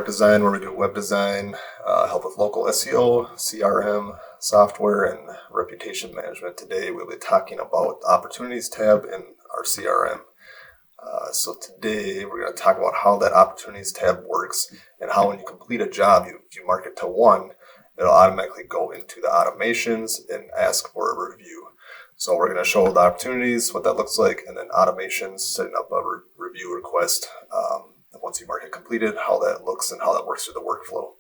Design, where we do web design, help with local SEO, CRM, software, and reputation management. Today we'll be talking about the Opportunities tab in our CRM. So today we're going to talk about how that Opportunities tab works and how when you complete a job, you mark it to 1, it'll automatically go into the automations and ask for a review. So we're going to show the opportunities, what that looks like, and then automations, setting up a review request. Once you mark it completed, how that looks and how that works through the workflow.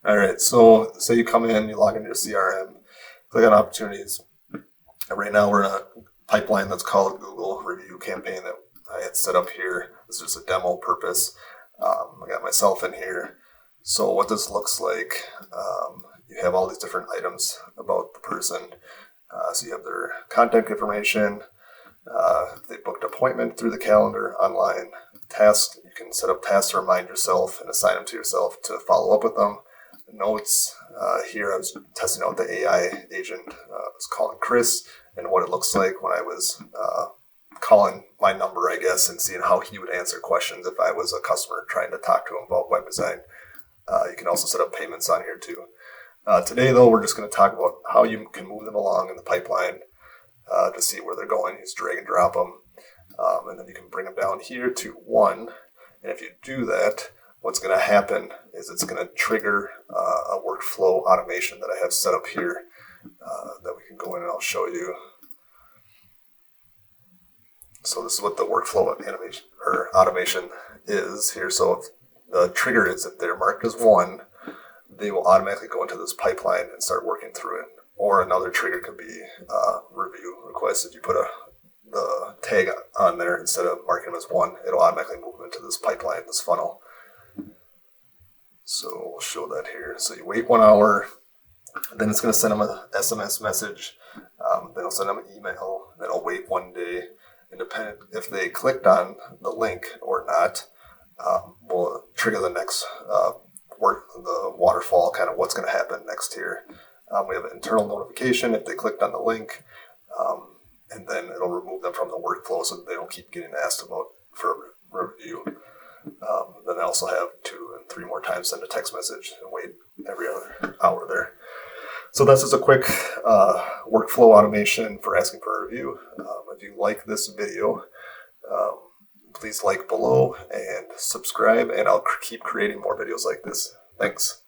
All right, so say you come in, you log into your CRM, click on opportunities. And right now we're in a pipeline that's called Google Review Campaign that I had set up here. This is just a demo purpose. I got myself in here. So what this looks like, you have all these different items about the person. So you have their contact information, if they booked an appointment through the calendar, online, tasks. You can set up tasks to remind yourself and assign them to yourself to follow up with them. Notes, here I was testing out the AI agent. I was calling Chris and what it looks like when I was calling my number, I guess, and seeing how he would answer questions if I was a customer trying to talk to him about web design. You can also set up payments on here too. Today, though, we're just going to talk about how you can move them along in the pipeline to see where they're going. You just drag and drop them, and then you can bring them down here to 1. And if you do that, what's going to happen is it's going to trigger a workflow automation that I have set up here that we can go in and I'll show you. So this is what the workflow animation or automation is here. So if the trigger is if they're marked as 1, they will automatically go into this pipeline and start working through it. Or another trigger could be review request. If you put the tag on there instead of marking them as 1, it'll automatically move them into this pipeline, this funnel. So we'll show that here. So you wait 1 hour, then it's going to send them an SMS message. Then it'll send them an email. Then it'll wait 1 day. And depending if they clicked on the link or not, we'll trigger the next the waterfall, kind of what's going to happen next here. We have an internal notification if they clicked on the link, and then it'll remove them from the workflow so that they don't keep getting asked about for review. Then I also have 2 and 3 more times send a text message and wait every other hour there. So that's just a quick workflow automation for asking for a review. If you like this video, please like below and subscribe, and I'll keep creating more videos like this. Thanks.